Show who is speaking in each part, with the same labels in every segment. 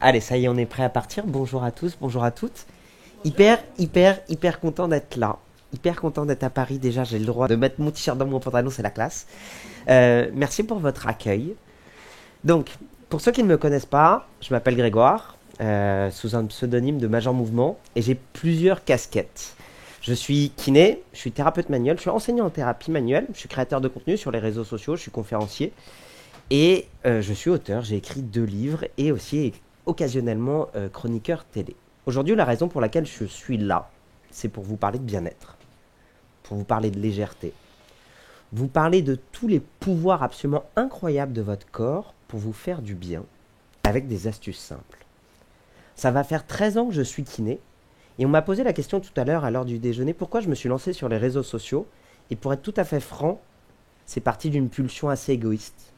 Speaker 1: Allez, ça y est, on est prêt à partir. Bonjour à tous, bonjour à toutes. Hyper content d'être là. Hyper content d'être à Paris. Déjà, j'ai le droit de mettre mon t-shirt dans mon pantalon, c'est la classe. Merci pour votre accueil. Donc, pour ceux qui ne me connaissent pas, je m'appelle Grégoire, sous un pseudonyme de Major Mouvement, et j'ai plusieurs casquettes. Je suis kiné, je suis thérapeute manuel, je suis enseignant en thérapie manuelle, je suis créateur de contenu sur les réseaux sociaux, je suis conférencier, et je suis auteur. J'ai écrit 2 livres et aussi occasionnellement chroniqueur télé. Aujourd'hui, la raison pour laquelle je suis là, c'est pour vous parler de bien-être, pour vous parler de légèreté, vous parler de tous les pouvoirs absolument incroyables de votre corps pour vous faire du bien, avec des astuces simples. Ça va faire 13 ans que je suis kiné, et on m'a posé la question tout à l'heure à l'heure du déjeuner, pourquoi je me suis lancé sur les réseaux sociaux, et pour être tout à fait franc, c'est parti d'une pulsion assez égoïste.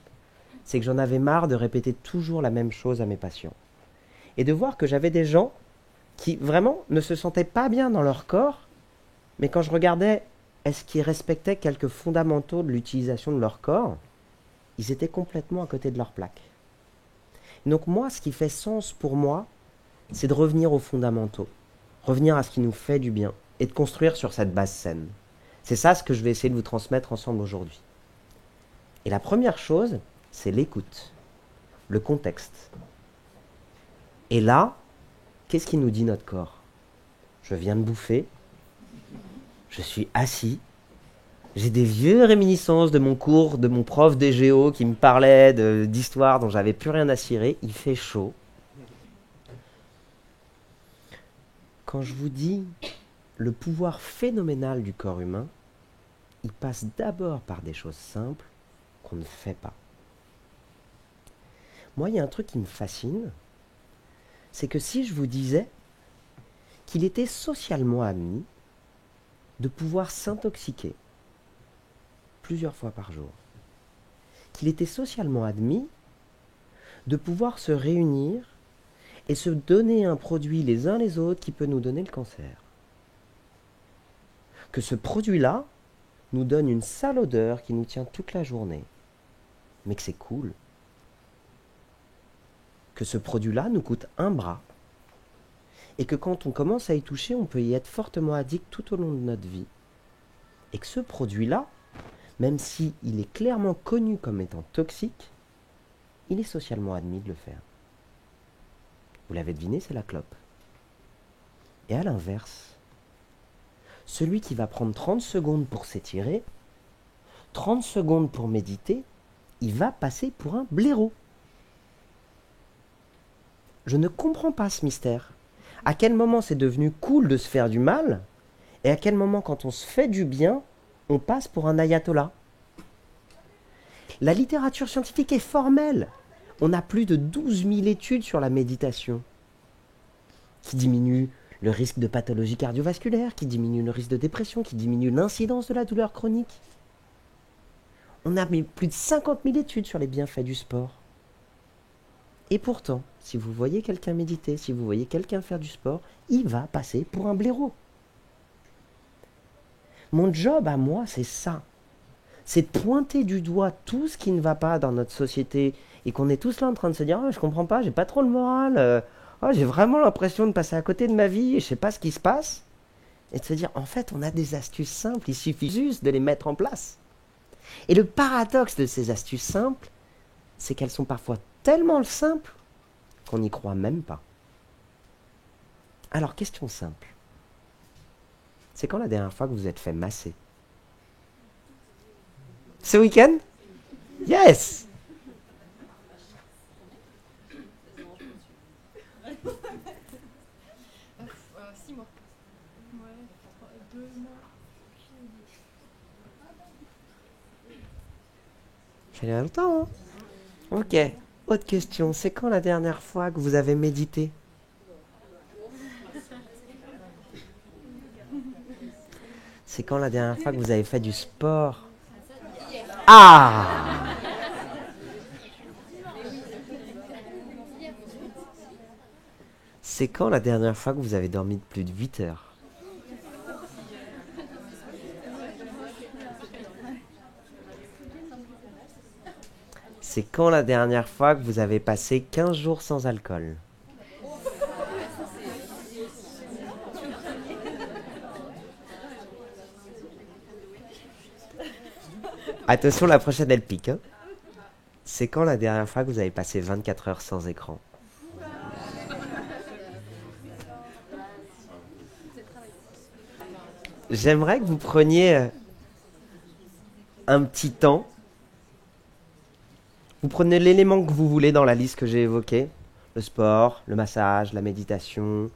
Speaker 1: C'est que j'en avais marre de répéter toujours la même chose à mes patients. Et de voir que j'avais des gens qui vraiment ne se sentaient pas bien dans leur corps, mais quand je regardais est-ce qu'ils respectaient quelques fondamentaux de l'utilisation de leur corps, ils étaient complètement à côté de leur plaque. Donc moi, ce qui fait sens pour moi, c'est de revenir aux fondamentaux, revenir à ce qui nous fait du bien, et de construire sur cette base saine. C'est ça ce que je vais essayer de vous transmettre ensemble aujourd'hui. Et la première chose, c'est l'écoute, le contexte. Et là, qu'est-ce qui nous dit notre corps? Je viens de bouffer, je suis assis, j'ai des vieux réminiscences de mon cours, de mon prof des géo qui me parlait d'histoire dont j'avais plus rien à cirer, il fait chaud. Quand je vous dis le pouvoir phénoménal du corps humain, il passe d'abord par des choses simples qu'on ne fait pas. Moi, il y a un truc qui me fascine, c'est que si je vous disais qu'il était socialement admis de pouvoir s'intoxiquer plusieurs fois par jour, qu'il était socialement admis de pouvoir se réunir et se donner un produit les uns les autres qui peut nous donner le cancer, que ce produit-là nous donne une sale odeur qui nous tient toute la journée, mais que c'est cool, que ce produit-là nous coûte un bras, et que quand on commence à y toucher, on peut y être fortement addict tout au long de notre vie. Et que ce produit-là, même s'il est clairement connu comme étant toxique, il est socialement admis de le faire. Vous l'avez deviné, c'est la clope. Et à l'inverse, celui qui va prendre 30 secondes pour s'étirer, 30 secondes pour méditer, il va passer pour un blaireau. Je ne comprends pas ce mystère. À quel moment c'est devenu cool de se faire du mal, et à quel moment, quand on se fait du bien, on passe pour un ayatollah. La littérature scientifique est formelle. On a plus de 12 000 études sur la méditation, qui diminue le risque de pathologie cardiovasculaire, qui diminue le risque de dépression, qui diminue l'incidence de la douleur chronique. On a mis plus de 50 000 études sur les bienfaits du sport. Et pourtant, si vous voyez quelqu'un méditer, si vous voyez quelqu'un faire du sport, il va passer pour un blaireau. Mon job à moi, c'est ça. C'est de pointer du doigt tout ce qui ne va pas dans notre société et qu'on est tous là en train de se dire « Ah, je comprends pas, j'ai pas trop le moral, j'ai vraiment l'impression de passer à côté de ma vie et je sais pas ce qui se passe. » Et de se dire « En fait, on a des astuces simples, il suffit juste de les mettre en place. » Et le paradoxe de ces astuces simples, c'est qu'elles sont parfois tellement simples qu'on n'y croit même pas. Alors, question simple. C'est quand la dernière fois que vous vous êtes fait masser? Ce week-end? Yes!
Speaker 2: Six mois. Ouais, 2 mois.
Speaker 1: Ça fait longtemps, hein? Ok. Autre question. C'est quand la dernière fois que vous avez médité? C'est quand la dernière fois que vous avez fait du sport? Ah! C'est quand la dernière fois que vous avez dormi de plus de 8 heures? C'est quand la dernière fois que vous avez passé 15 jours sans alcool? Attention, la prochaine, elle pique. Hein. C'est quand la dernière fois que vous avez passé 24 heures sans écran? J'aimerais que vous preniez un petit temps. Vous prenez l'élément que vous voulez dans la liste que j'ai évoquée. Le sport, le massage, la méditation,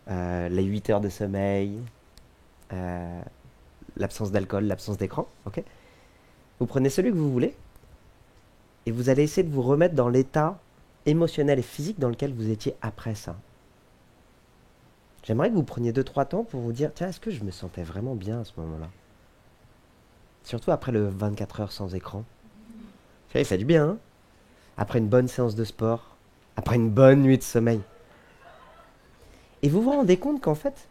Speaker 1: les 8 heures de sommeil, l'absence d'alcool, l'absence d'écran. Ok. Vous prenez celui que vous voulez et vous allez essayer de vous remettre dans l'état émotionnel et physique dans lequel vous étiez après ça. J'aimerais que vous preniez 2-3 temps pour vous dire, tiens, est-ce que je me sentais vraiment bien à ce moment-là? Surtout après le 24 heures sans écran. Ça fait du bien, hein? Après une bonne séance de sport, après une bonne nuit de sommeil. Et vous vous rendez compte qu'en fait,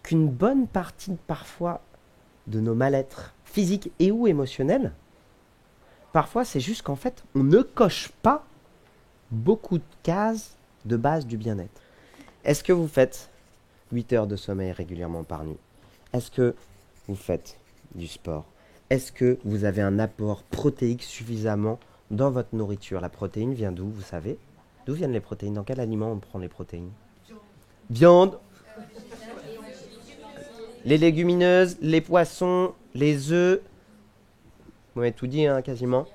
Speaker 1: qu'une bonne partie parfois de nos mal-être physiques et ou émotionnels, parfois c'est juste qu'en fait, on ne coche pas beaucoup de cases de base du bien-être. Est-ce que vous faites 8 heures de sommeil régulièrement par nuit? Est-ce que vous faites du sport? Est-ce que vous avez un apport protéique suffisamment dans votre nourriture? La protéine vient d'où, vous savez? D'où viennent les protéines? Dans quel aliment on prend les protéines? Viande, les légumineuses, les poissons, les œufs. Vous m'avez tout dit, hein, quasiment.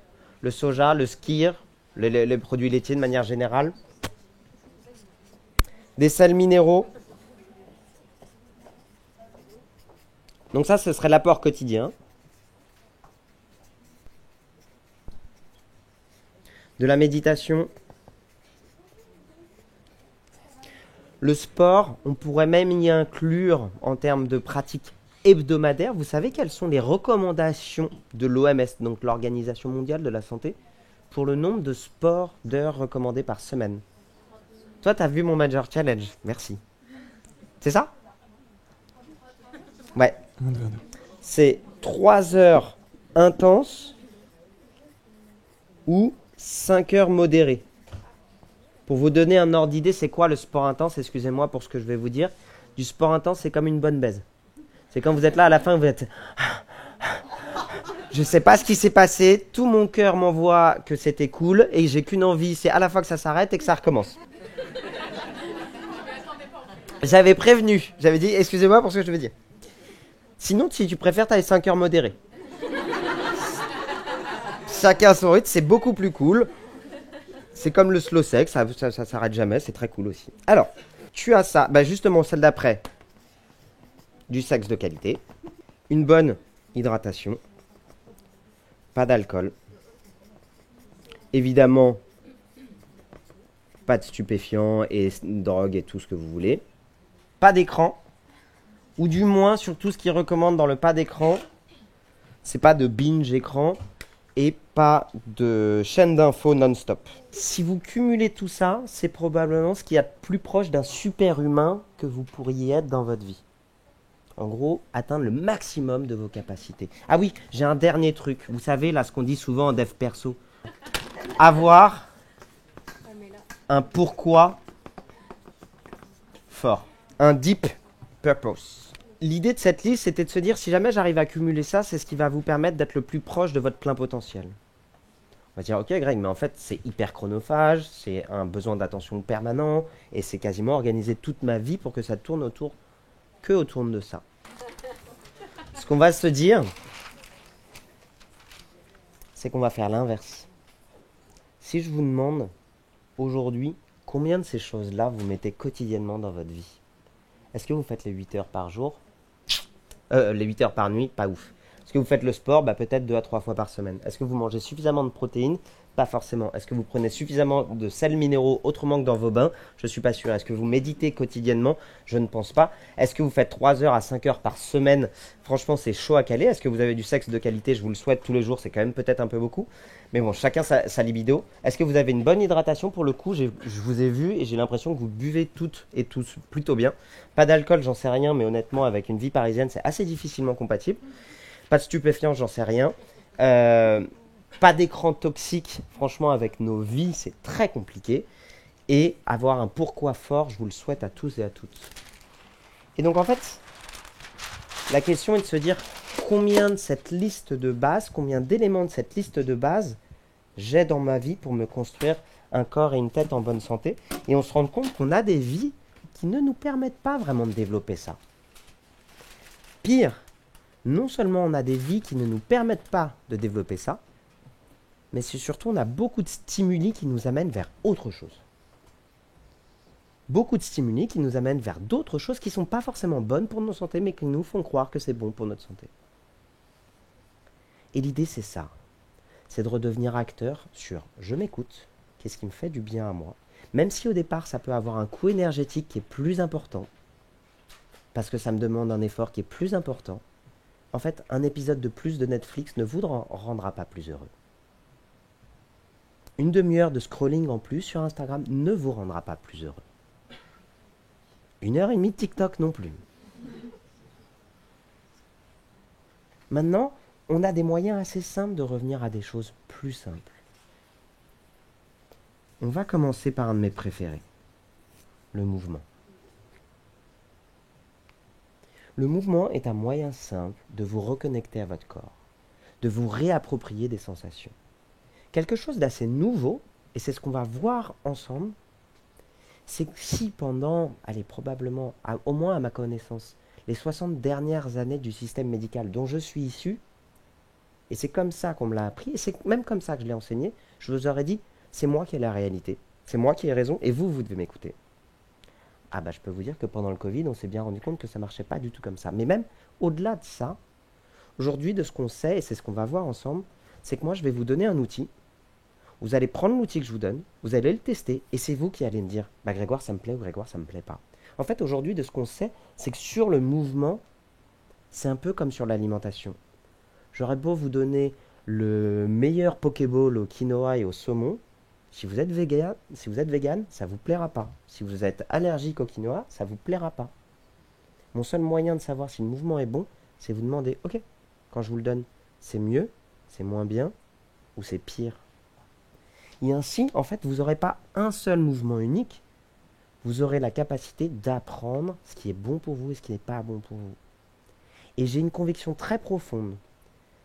Speaker 1: Le soja, le skyr, les produits laitiers de manière générale. Des sels minéraux. Donc ça, ce serait l'apport quotidien. De la méditation. Le sport, on pourrait même y inclure en termes de pratique hebdomadaire. Vous savez quelles sont les recommandations de l'OMS, donc l'Organisation mondiale de la santé, pour le nombre de sports d'heures recommandées par semaine? Toi, tu as vu mon Major Challenge. Merci. C'est ça? Ouais. C'est 3 heures intenses ou 5 heures modérées. Pour vous donner un ordre d'idée, c'est quoi le sport intense? Excusez-moi pour ce que je vais vous dire. Du sport intense, c'est comme une bonne baise. C'est quand vous êtes là, à la fin, vous êtes... Je sais pas ce qui s'est passé, tout mon cœur m'envoie que c'était cool, et j'ai qu'une envie, c'est à la fois que ça s'arrête et que ça recommence. J'avais prévenu, j'avais dit, excusez-moi pour ce que je veux dire. Sinon, si tu préfères, t'as les 5 heures modérées. Chacun son rythme, c'est beaucoup plus cool. C'est comme le slow sex, ça s'arrête jamais, c'est très cool aussi. Alors, tu as ça, bah justement celle d'après, du sexe de qualité, une bonne hydratation, pas d'alcool, évidemment, pas de stupéfiants et drogue et tout ce que vous voulez, pas d'écran, ou du moins surtout ce qu'ils recommandent dans le pas d'écran, c'est pas de binge écran et pas de chaîne d'infos non-stop. Si vous cumulez tout ça, c'est probablement ce qui est le plus proche d'un super humain que vous pourriez être dans votre vie. En gros, atteindre le maximum de vos capacités. Ah oui, j'ai un dernier truc. Vous savez, là, ce qu'on dit souvent en dev perso. Avoir un pourquoi fort. Un deep purpose. L'idée de cette liste, c'était de se dire, si jamais j'arrive à cumuler ça, c'est ce qui va vous permettre d'être le plus proche de votre plein potentiel. On va dire, ok Greg, mais en fait, c'est hyper chronophage, c'est un besoin d'attention permanent, et c'est quasiment organiser toute ma vie pour que ça tourne autour de ça. Ce qu'on va se dire, c'est qu'on va faire l'inverse. Si je vous demande, aujourd'hui, combien de ces choses-là vous mettez quotidiennement dans votre vie? Est-ce que vous faites les 8 heures par jour? Les 8 heures par nuit, pas ouf. Est-ce que vous faites le sport? Peut-être 2 à 3 fois par semaine. Est-ce que vous mangez suffisamment de protéines? Pas forcément. Est-ce que vous prenez suffisamment de sels minéraux autrement que dans vos bains? Je ne suis pas sûr. Est-ce que vous méditez quotidiennement? Je ne pense pas. Est-ce que vous faites 3 heures à 5 heures par semaine? Franchement, c'est chaud à caler. Est-ce que vous avez du sexe de qualité? Je vous le souhaite tous les jours. C'est quand même peut-être un peu beaucoup. Mais bon, chacun sa libido. Est-ce que vous avez une bonne hydratation? Pour le coup, je vous ai vu et j'ai l'impression que vous buvez toutes et tous plutôt bien. Pas d'alcool, j'en sais rien. Mais honnêtement, avec une vie parisienne, c'est assez difficilement compatible. Pas de stupéfiants, j'en sais rien. Pas d'écran toxique, franchement, avec nos vies, c'est très compliqué. Et avoir un pourquoi fort, je vous le souhaite à tous et à toutes. Et donc, en fait, la question est de se dire, combien de cette liste de base, combien d'éléments de cette liste de base j'ai dans ma vie pour me construire un corps et une tête en bonne santé. Et on se rend compte qu'on a des vies qui ne nous permettent pas vraiment de développer ça. Pire, non seulement on a des vies qui ne nous permettent pas de développer ça, mais c'est surtout on a beaucoup de stimuli qui nous amènent vers autre chose. Beaucoup de stimuli qui nous amènent vers d'autres choses qui ne sont pas forcément bonnes pour notre santé, mais qui nous font croire que c'est bon pour notre santé. Et l'idée, c'est ça. C'est de redevenir acteur sur « je m'écoute », qu'est-ce qui me fait du bien à moi. Même si au départ, ça peut avoir un coût énergétique qui est plus important, parce que ça me demande un effort qui est plus important, en fait, un épisode de plus de Netflix ne vous rendra pas plus heureux. Une demi-heure de scrolling en plus sur Instagram ne vous rendra pas plus heureux. 1h30 de TikTok non plus. Maintenant, on a des moyens assez simples de revenir à des choses plus simples. On va commencer par un de mes préférés, le mouvement. Le mouvement est un moyen simple de vous reconnecter à votre corps, de vous réapproprier des sensations. Quelque chose d'assez nouveau, et c'est ce qu'on va voir ensemble, c'est que si pendant, probablement, au moins à ma connaissance, les 60 dernières années du système médical dont je suis issu, et c'est comme ça qu'on me l'a appris, et c'est même comme ça que je l'ai enseigné, je vous aurais dit, c'est moi qui ai la réalité, c'est moi qui ai raison, et vous devez m'écouter. Ah bah je peux vous dire que pendant le Covid, on s'est bien rendu compte que ça ne marchait pas du tout comme ça. Mais même au-delà de ça, aujourd'hui, de ce qu'on sait, et c'est ce qu'on va voir ensemble, c'est que moi, je vais vous donner un outil. Vous allez prendre l'outil que je vous donne, vous allez le tester, et c'est vous qui allez me dire, bah Grégoire, ça me plaît, ou Grégoire, ça me plaît pas. En fait, aujourd'hui, de ce qu'on sait, c'est que sur le mouvement, c'est un peu comme sur l'alimentation. J'aurais beau vous donner le meilleur Pokéball au quinoa et au saumon, si vous êtes vegan, ça ne vous plaira pas. Si vous êtes allergique au quinoa, ça ne vous plaira pas. Mon seul moyen de savoir si le mouvement est bon, c'est vous demander, ok, quand je vous le donne, c'est mieux, c'est moins bien, ou c'est pire. Et ainsi, en fait, vous n'aurez pas un seul mouvement unique, vous aurez la capacité d'apprendre ce qui est bon pour vous et ce qui n'est pas bon pour vous. Et j'ai une conviction très profonde,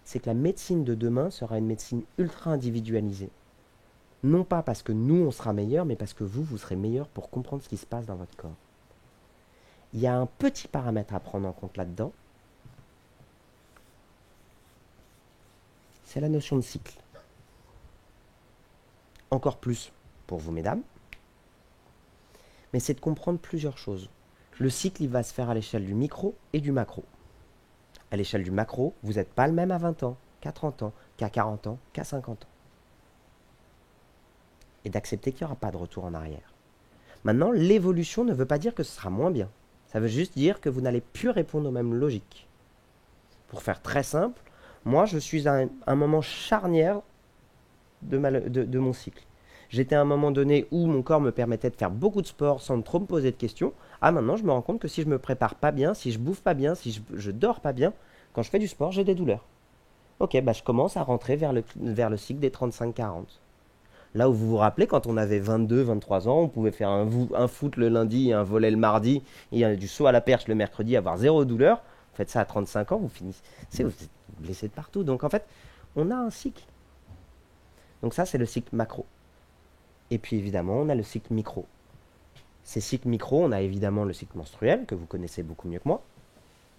Speaker 1: c'est que la médecine de demain sera une médecine ultra individualisée. Non pas parce que nous, on sera meilleurs, mais parce que vous serez meilleurs pour comprendre ce qui se passe dans votre corps. Il y a un petit paramètre à prendre en compte là-dedans, c'est la notion de cycle. Encore plus pour vous, mesdames, mais c'est de comprendre plusieurs choses. Le cycle, il va se faire à l'échelle du micro et du macro. À l'échelle du macro, vous n'êtes pas le même à 20 ans, qu'à 30 ans, qu'à 40 ans, qu'à 50 ans. Et d'accepter qu'il n'y aura pas de retour en arrière. Maintenant, l'évolution ne veut pas dire que ce sera moins bien. Ça veut juste dire que vous n'allez plus répondre aux mêmes logiques. Pour faire très simple, moi je suis à un moment charnière de mon cycle. J'étais à un moment donné où mon corps me permettait de faire beaucoup de sport sans trop me poser de questions. Ah, maintenant je me rends compte que si je me prépare pas bien, si je bouffe pas bien, si je dors pas bien, quand je fais du sport, j'ai des douleurs. Ok, bah je commence à rentrer vers le cycle des 35-40. Là où vous vous rappelez, quand on avait 22, 23 ans, on pouvait faire un foot le lundi et un volley le mardi, et du saut à la perche le mercredi, avoir zéro douleur. Vous faites ça à 35 ans, vous finissez, vous êtes blessé de partout. Donc en fait, on a un cycle. Donc ça, c'est le cycle macro. Et puis évidemment, on a le cycle micro. Ces cycles micro, on a évidemment le cycle menstruel, que vous connaissez beaucoup mieux que moi,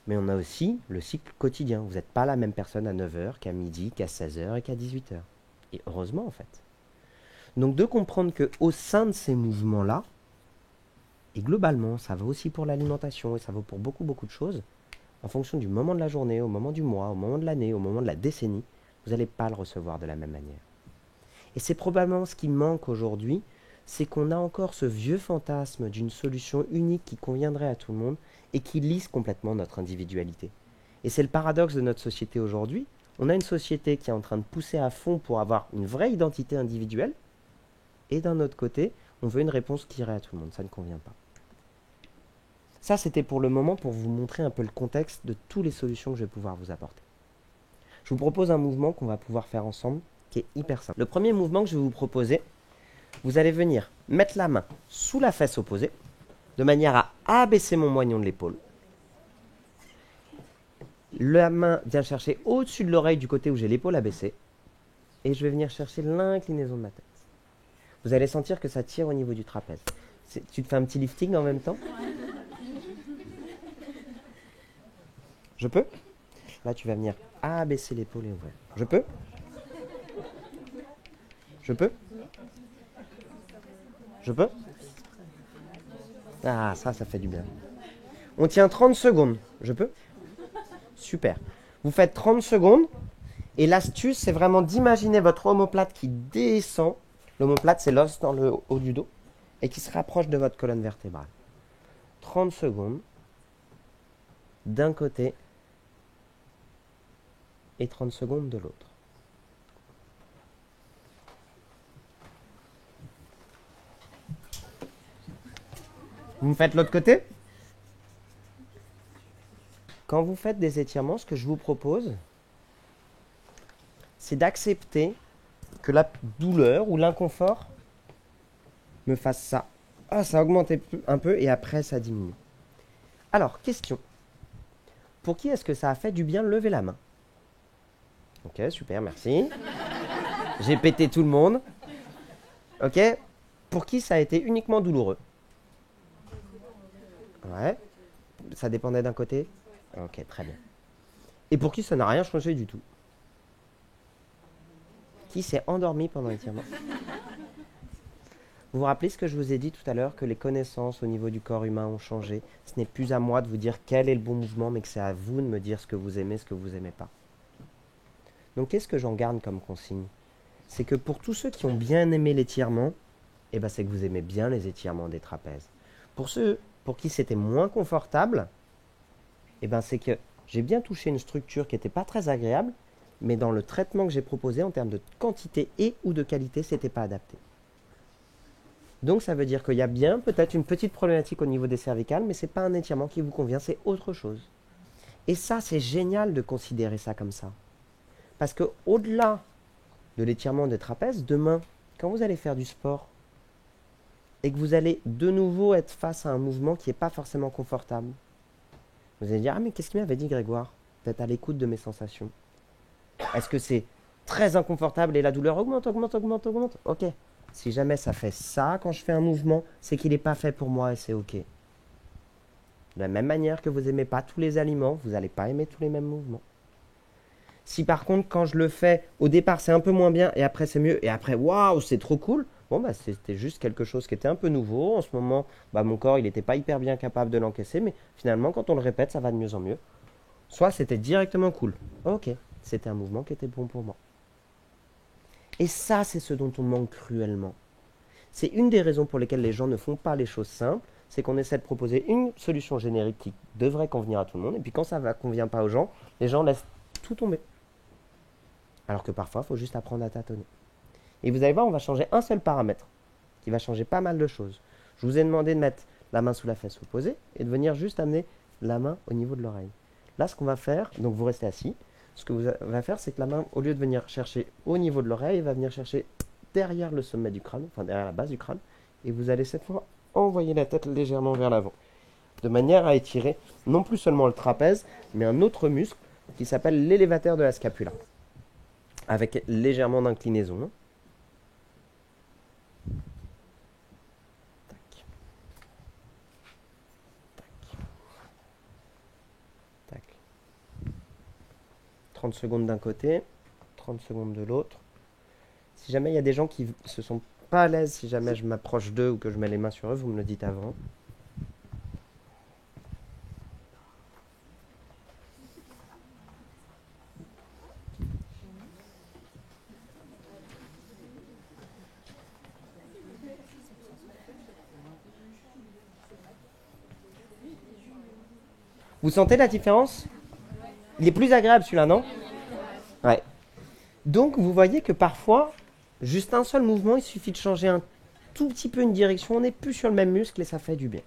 Speaker 1: mais on a aussi le cycle quotidien. Vous n'êtes pas la même personne à 9h qu'à midi, qu'à 16h et qu'à 18h. Et heureusement, en fait. Donc de comprendre qu'au sein de ces mouvements-là, et globalement, ça vaut aussi pour l'alimentation, et ça vaut pour beaucoup, beaucoup de choses, en fonction du moment de la journée, au moment du mois, au moment de l'année, au moment de la décennie, vous n'allez pas le recevoir de la même manière. Et c'est probablement ce qui manque aujourd'hui, c'est qu'on a encore ce vieux fantasme d'une solution unique qui conviendrait à tout le monde et qui lisse complètement notre individualité. Et c'est le paradoxe de notre société aujourd'hui. On a une société qui est en train de pousser à fond pour avoir une vraie identité individuelle, et d'un autre côté, on veut une réponse qui irait à tout le monde. Ça ne convient pas. Ça, c'était pour le moment pour vous montrer un peu le contexte de toutes les solutions que je vais pouvoir vous apporter. Je vous propose un mouvement qu'on va pouvoir faire ensemble, qui est hyper simple. Le premier mouvement que je vais vous proposer, vous allez venir mettre la main sous la fesse opposée, de manière à abaisser mon moignon de l'épaule. La main vient chercher au-dessus de l'oreille du côté où j'ai l'épaule abaissée. Et je vais venir chercher l'inclinaison de ma tête. Vous allez sentir que ça tire au niveau du trapèze. Tu te fais un petit lifting en même temps? Je peux? Là, tu vas venir abaisser l'épaule et ouvrir. Je peux? Je peux? Je peux? Ah, ça fait du bien. On tient 30 secondes. Je peux? Super. Vous faites 30 secondes. Et l'astuce, c'est vraiment d'imaginer votre omoplate qui descend. L'omoplate, c'est l'os dans le haut du dos. Et qui se rapproche de votre colonne vertébrale. 30 secondes. D'un côté. Et 30 secondes de l'autre. Vous me faites l'autre côté? Quand vous faites des étirements, ce que je vous propose, c'est d'accepter que la douleur ou l'inconfort me fasse ça. Ah, ça augmente un peu et après ça diminue. Alors, question. Pour qui est-ce que ça a fait du bien de lever la main? Ok, super, merci. J'ai pété tout le monde. Ok. Pour qui ça a été uniquement douloureux? Ouais. Ça dépendait d'un côté? Ok, très bien. Et pour qui ça n'a rien changé du tout? Qui s'est endormi pendant l'étirement? Vous vous rappelez ce que je vous ai dit tout à l'heure, que les connaissances au niveau du corps humain ont changé? Ce n'est plus à moi de vous dire quel est le bon mouvement, mais que c'est à vous de me dire ce que vous aimez, ce que vous n'aimez pas. Donc qu'est-ce que j'en garde comme consigne? C'est que pour tous ceux qui ont bien aimé l'étirement, eh ben, c'est que vous aimez bien les étirements des trapèzes. Pour ceux pour qui c'était moins confortable, eh ben, c'est que j'ai bien touché une structure qui n'était pas très agréable, mais dans le traitement que j'ai proposé en termes de quantité et ou de qualité, ce n'était pas adapté. Donc ça veut dire qu'il y a bien peut-être une petite problématique au niveau des cervicales, mais ce n'est pas un étirement qui vous convient, c'est autre chose. Et ça, c'est génial de considérer ça comme ça. Parce qu'au-delà de l'étirement des trapèzes, demain, quand vous allez faire du sport, et que vous allez de nouveau être face à un mouvement qui n'est pas forcément confortable, vous allez dire, ah mais qu'est-ce qu'il m'avait dit Grégoire? Peut-être à l'écoute de mes sensations. Est-ce que c'est très inconfortable et la douleur augmente? Ok. Si jamais ça fait ça quand je fais un mouvement, c'est qu'il n'est pas fait pour moi et c'est ok. De la même manière que vous n'aimez pas tous les aliments, vous n'allez pas aimer tous les mêmes mouvements. Si par contre, quand je le fais, au départ c'est un peu moins bien et après c'est mieux, et après, waouh, c'est trop cool, bon, bah, c'était juste quelque chose qui était un peu nouveau. En ce moment, bah, mon corps, il n'était pas hyper bien capable de l'encaisser, mais finalement, quand on le répète, ça va de mieux en mieux. Soit c'était directement cool. Ok, c'était un mouvement qui était bon pour moi. Et ça, c'est ce dont on manque cruellement. C'est une des raisons pour lesquelles les gens ne font pas les choses simples, c'est qu'on essaie de proposer une solution générique qui devrait convenir à tout le monde, et puis quand ça ne convient pas aux gens, les gens laissent tout tomber. Alors que parfois, il faut juste apprendre à tâtonner. Et vous allez voir, on va changer un seul paramètre, qui va changer pas mal de choses. Je vous ai demandé de mettre la main sous la fesse opposée, et de venir juste amener la main au niveau de l'oreille. Là, ce qu'on va faire, donc vous restez assis, ce que vous allez faire, c'est que la main, au lieu de venir chercher au niveau de l'oreille, elle va venir chercher derrière le sommet du crâne, enfin derrière la base du crâne, et vous allez cette fois envoyer la tête légèrement vers l'avant, de manière à étirer non plus seulement le trapèze, mais un autre muscle qui s'appelle l'élévateur de la scapula, avec légèrement d'inclinaison. Tac. Tac. Tac. 30 secondes d'un côté, 30 secondes de l'autre. Si jamais il y a des gens qui se sont pas à l'aise, si jamais je m'approche d'eux ou que je mets les mains sur eux, vous me le dites avant. Vous sentez la différence? Il est plus agréable celui-là, non? Ouais. Donc vous voyez que parfois, juste un seul mouvement, il suffit de changer un tout petit peu une direction, on n'est plus sur le même muscle et ça fait du bien.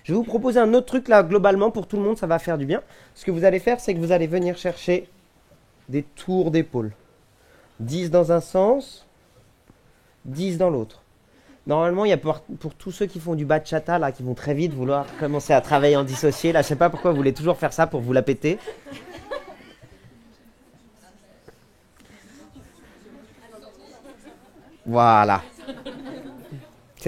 Speaker 1: Je vais vous proposer un autre truc là, globalement, pour tout le monde, ça va faire du bien. Ce que vous allez faire, c'est que vous allez venir chercher des tours d'épaule. 10 dans un sens, 10 dans l'autre. Normalement, il y a pour tous ceux qui font du bachata, là, qui vont très vite vouloir commencer à travailler en dissocié. Là, je sais pas pourquoi vous voulez toujours faire ça pour vous la péter. Voilà.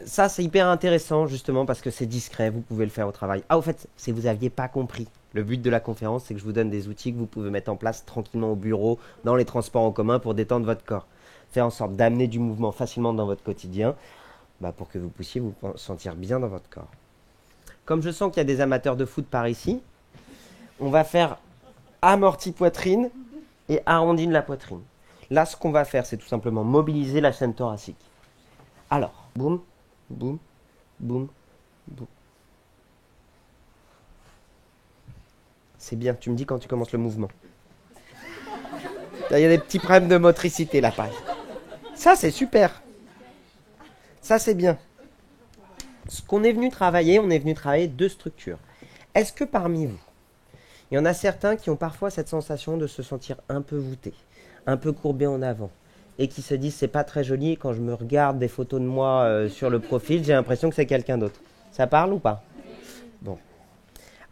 Speaker 1: Ça, c'est hyper intéressant, justement, parce que c'est discret, vous pouvez le faire au travail. Ah, au fait, si vous n'aviez pas compris, le but de la conférence, c'est que je vous donne des outils que vous pouvez mettre en place tranquillement au bureau, dans les transports en commun, pour détendre votre corps. Faire en sorte d'amener du mouvement facilement dans votre quotidien, pour que vous puissiez vous sentir bien dans votre corps. Comme je sens qu'il y a des amateurs de foot par ici, on va faire amorti poitrine et arrondine la poitrine. Là, ce qu'on va faire, c'est tout simplement mobiliser la chaîne thoracique. Alors, boum, boum, boum, boum. C'est bien, tu me dis quand tu commences le mouvement. Il y a des petits problèmes de motricité là, pareil. Ça, c'est super. Ça, c'est bien. Ce qu'on est venu travailler, on est venu travailler deux structures. Est-ce que parmi vous, il y en a certains qui ont parfois cette sensation de se sentir un peu voûté, un peu courbé en avant, et qui se disent c'est pas très joli, et quand je me regarde des photos de moi sur le profil, j'ai l'impression que c'est quelqu'un d'autre. Ça parle ou pas? Bon.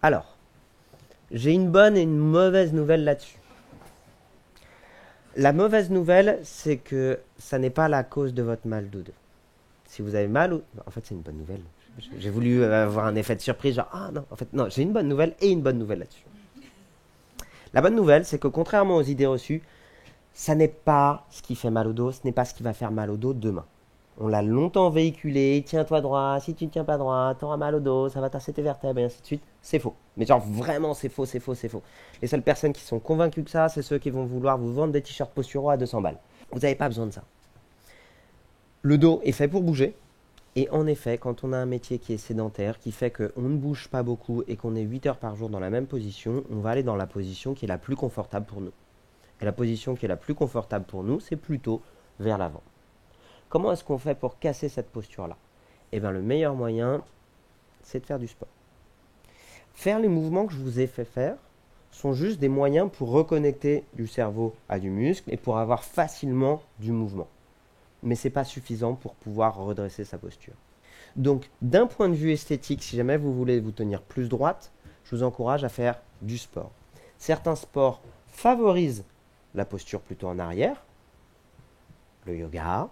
Speaker 1: Alors, j'ai une bonne et une mauvaise nouvelle là-dessus. La mauvaise nouvelle, c'est que ça n'est pas la cause de votre mal de dos. Si vous avez mal, en fait c'est une bonne nouvelle. J'ai voulu avoir un effet de surprise, genre ah non, en fait non, j'ai une bonne nouvelle et une bonne nouvelle là-dessus. La bonne nouvelle, c'est que contrairement aux idées reçues, ça n'est pas ce qui fait mal au dos, ce n'est pas ce qui va faire mal au dos demain. On l'a longtemps véhiculé, tiens-toi droit, si tu ne tiens pas droit, t'auras mal au dos, ça va tasser tes vertèbres et ainsi de suite. C'est faux. Mais genre vraiment c'est faux, c'est faux, c'est faux. Les seules personnes qui sont convaincues que ça, c'est ceux qui vont vouloir vous vendre des t-shirts posturaux à 200 balles. Vous n'avez pas besoin de ça. Le dos est fait pour bouger. Et en effet, quand on a un métier qui est sédentaire, qui fait qu'on ne bouge pas beaucoup et qu'on est 8 heures par jour dans la même position, on va aller dans la position qui est la plus confortable pour nous. Et la position qui est la plus confortable pour nous, c'est plutôt vers l'avant. Comment est-ce qu'on fait pour casser cette posture-là? Eh bien, le meilleur moyen, c'est de faire du sport. Faire les mouvements que je vous ai fait faire sont juste des moyens pour reconnecter du cerveau à du muscle et pour avoir facilement du mouvement. Mais ce n'est pas suffisant pour pouvoir redresser sa posture. Donc, d'un point de vue esthétique, si jamais vous voulez vous tenir plus droite, je vous encourage à faire du sport. Certains sports favorisent la posture plutôt en arrière. Le yoga,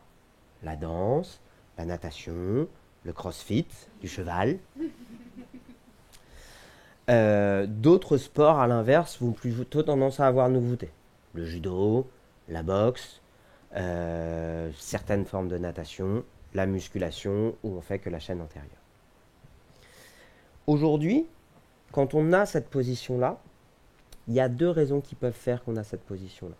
Speaker 1: la danse, la natation, le crossfit, du cheval. D'autres sports, à l'inverse, vont plutôt tendance à avoir nous voûter. Le judo, la boxe, certaines formes de natation, la musculation, où on fait que la chaîne antérieure. Aujourd'hui, quand on a cette position-là, il y a deux raisons qui peuvent faire qu'on a cette position-là.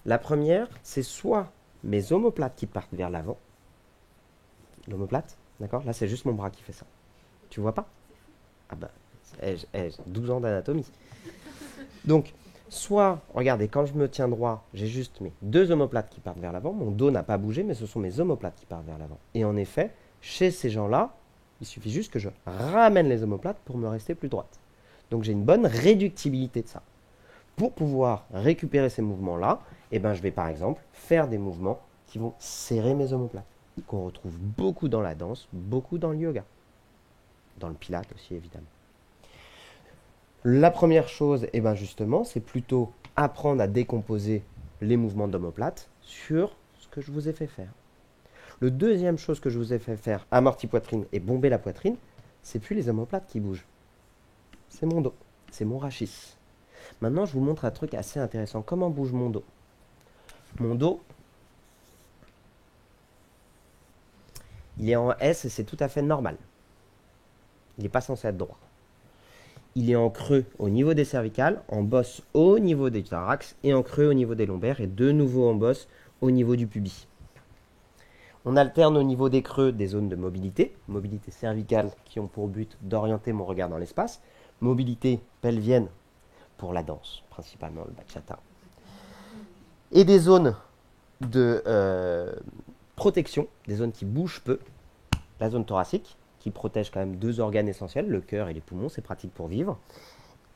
Speaker 1: La première, c'est soit mes omoplates qui partent vers l'avant. L'omoplate, d'accord? Là, c'est juste mon bras qui fait ça. Tu vois pas? Ah bah, 12 ans d'anatomie. Donc, soit, regardez, quand je me tiens droit, j'ai juste mes deux omoplates qui partent vers l'avant. Mon dos n'a pas bougé, mais ce sont mes omoplates qui partent vers l'avant. Et en effet, chez ces gens-là, il suffit juste que je ramène les omoplates pour me rester plus droite. Donc, j'ai une bonne réductibilité de ça. Pour pouvoir récupérer ces mouvements-là, eh ben, je vais par exemple faire des mouvements qui vont serrer mes omoplates, qu'on retrouve beaucoup dans la danse, beaucoup dans le yoga, dans le pilate aussi évidemment. La première chose, eh ben, justement, c'est plutôt apprendre à décomposer les mouvements d'omoplate sur ce que je vous ai fait faire. Le deuxième chose que je vous ai fait faire, amorti poitrine et bomber la poitrine, c'est plus les omoplates qui bougent. C'est mon dos, c'est mon rachis. Maintenant, je vous montre un truc assez intéressant. Comment bouge mon dos? Mon dos, il est en S et c'est tout à fait normal. Il n'est pas censé être droit. Il est en creux au niveau des cervicales, en bosse au niveau des thorax et en creux au niveau des lombaires et de nouveau en bosse au niveau du pubis. On alterne au niveau des creux des zones de mobilité cervicale qui ont pour but d'orienter mon regard dans l'espace, mobilité pelvienne pour la danse, principalement le bachata, et des zones de protection, des zones qui bougent peu, la zone thoracique, qui protège quand même deux organes essentiels, le cœur et les poumons, c'est pratique pour vivre,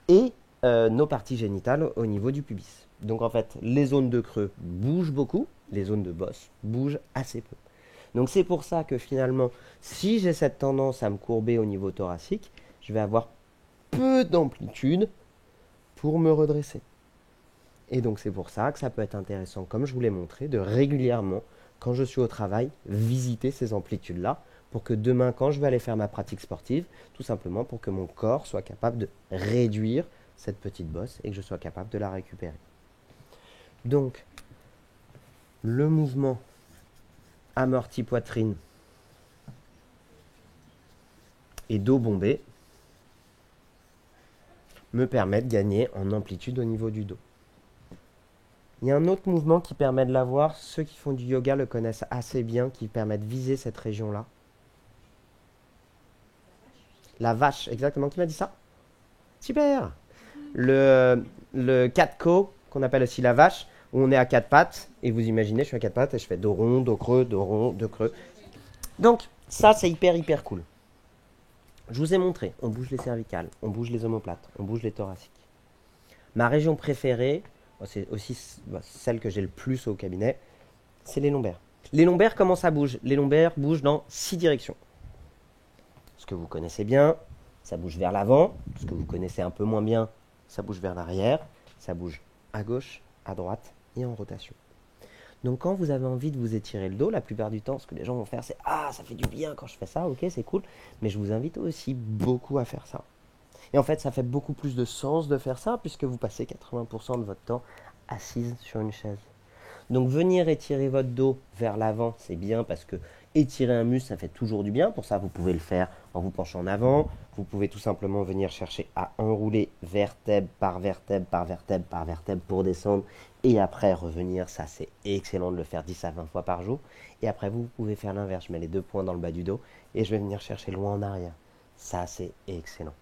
Speaker 1: et nos parties génitales au niveau du pubis. Donc en fait, les zones de creux bougent beaucoup, les zones de bosse bougent assez peu. Donc c'est pour ça que finalement, si j'ai cette tendance à me courber au niveau thoracique, je vais avoir peu d'amplitude pour me redresser. Et donc c'est pour ça que ça peut être intéressant, comme je vous l'ai montré, de régulièrement, quand je suis au travail, visiter ces amplitudes-là, pour que demain, quand je vais aller faire ma pratique sportive, tout simplement pour que mon corps soit capable de réduire cette petite bosse et que je sois capable de la récupérer. Donc, le mouvement amorti poitrine et dos bombé me permet de gagner en amplitude au niveau du dos. Il y a un autre mouvement qui permet de l'avoir, ceux qui font du yoga le connaissent assez bien, qui permet de viser cette région-là. La vache, exactement, qui m'a dit ça? Super! Le quatre-côts, qu'on appelle aussi la vache, où on est à quatre pattes, et vous imaginez, je suis à quatre pattes, et je fais dos rond, dos creux, dos rond, dos creux. Donc, ça, c'est hyper cool. Je vous ai montré, on bouge les cervicales, on bouge les omoplates, on bouge les thoraciques. Ma région préférée, c'est aussi celle que j'ai le plus au cabinet, c'est les lombaires. Les lombaires, comment ça bouge? Les lombaires bougent dans 6 directions. Ce que vous connaissez bien, ça bouge vers l'avant. Ce que vous connaissez un peu moins bien, ça bouge vers l'arrière. Ça bouge à gauche, à droite et en rotation. Donc quand vous avez envie de vous étirer le dos, la plupart du temps, ce que les gens vont faire, c'est « Ah, ça fait du bien quand je fais ça, ok, c'est cool. » Mais je vous invite aussi beaucoup à faire ça. Et en fait, ça fait beaucoup plus de sens de faire ça puisque vous passez 80% de votre temps assise sur une chaise. Donc venir étirer votre dos vers l'avant, c'est bien parce que étirer un muscle, ça fait toujours du bien. Pour ça, vous pouvez le faire en vous penchant en avant. Vous pouvez tout simplement venir chercher à enrouler vertèbre par vertèbre par vertèbre par vertèbre pour descendre. Et après revenir, ça c'est excellent de le faire 10 à 20 fois par jour. Et après, vous pouvez faire l'inverse. Je mets les 2 poings dans le bas du dos et je vais venir chercher loin en arrière. Ça c'est excellent.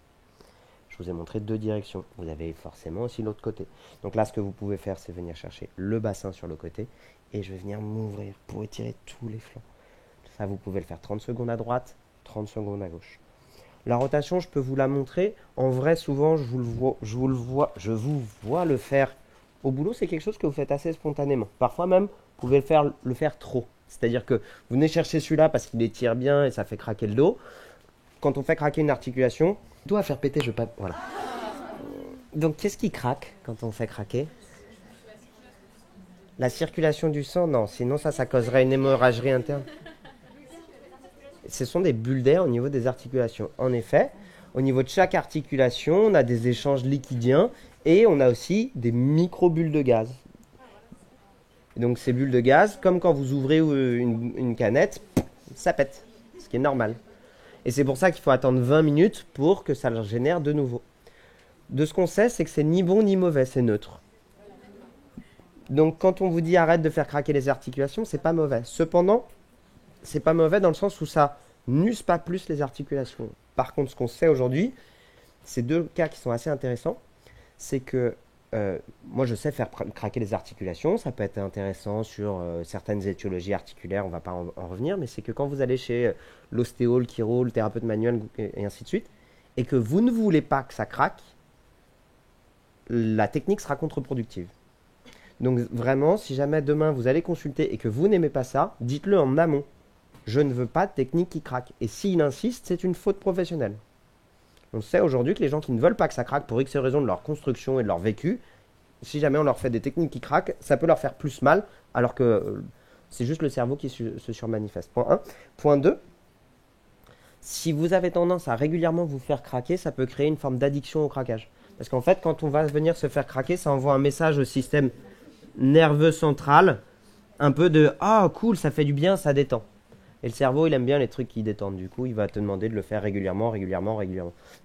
Speaker 1: Je vous ai montré 2 directions. Vous avez forcément aussi l'autre côté. Donc là, ce que vous pouvez faire, c'est venir chercher le bassin sur le côté. Et je vais venir m'ouvrir pour étirer tous les flancs. Ça, vous pouvez le faire 30 secondes à droite, 30 secondes à gauche. La rotation, je peux vous la montrer. En vrai, souvent, je vous vois le faire au boulot. C'est quelque chose que vous faites assez spontanément. Parfois même, vous pouvez le faire trop. C'est-à-dire que vous venez chercher celui-là parce qu'il étire bien et ça fait craquer le dos. Quand on fait craquer une articulation, on doit faire péter, je veux pas... Voilà. Donc, qu'est-ce qui craque quand on fait craquer? La circulation du sang? Non, sinon ça causerait une hémorragie interne. Ce sont des bulles d'air au niveau des articulations. En effet, au niveau de chaque articulation, on a des échanges liquidiens et on a aussi des micro-bulles de gaz. Et donc ces bulles de gaz, comme quand vous ouvrez une canette, ça pète, ce qui est normal. Et c'est pour ça qu'il faut attendre 20 minutes pour que ça le génère de nouveau. De ce qu'on sait, c'est que c'est ni bon ni mauvais, c'est neutre. Donc quand on vous dit arrête de faire craquer les articulations, c'est pas mauvais. Cependant, c'est pas mauvais dans le sens où ça n'use pas plus les articulations. Par contre, ce qu'on sait aujourd'hui, c'est 2 cas qui sont assez intéressants. C'est que moi, je sais faire craquer les articulations. Ça peut être intéressant sur certaines étiologies articulaires, on ne va pas en revenir. Mais c'est que quand vous allez chez l'ostéo, le chiro, le thérapeute manuel et ainsi de suite, et que vous ne voulez pas que ça craque, la technique sera contre-productive. Donc vraiment, si jamais demain vous allez consulter et que vous n'aimez pas ça, dites-le en amont. Je ne veux pas de technique qui craque. Et s'il insiste, c'est une faute professionnelle. On sait aujourd'hui que les gens qui ne veulent pas que ça craque pour X raisons de leur construction et de leur vécu, si jamais on leur fait des techniques qui craquent, ça peut leur faire plus mal, alors que c'est juste le cerveau qui se surmanifeste. Point 1. Point 2. Si vous avez tendance à régulièrement vous faire craquer, ça peut créer une forme d'addiction au craquage. Parce qu'en fait, quand on va venir se faire craquer, ça envoie un message au système nerveux central, un peu de « Ah, cool, ça fait du bien, ça détend ». Et le cerveau, il aime bien les trucs qui détendent. Du coup, il va te demander de le faire régulièrement.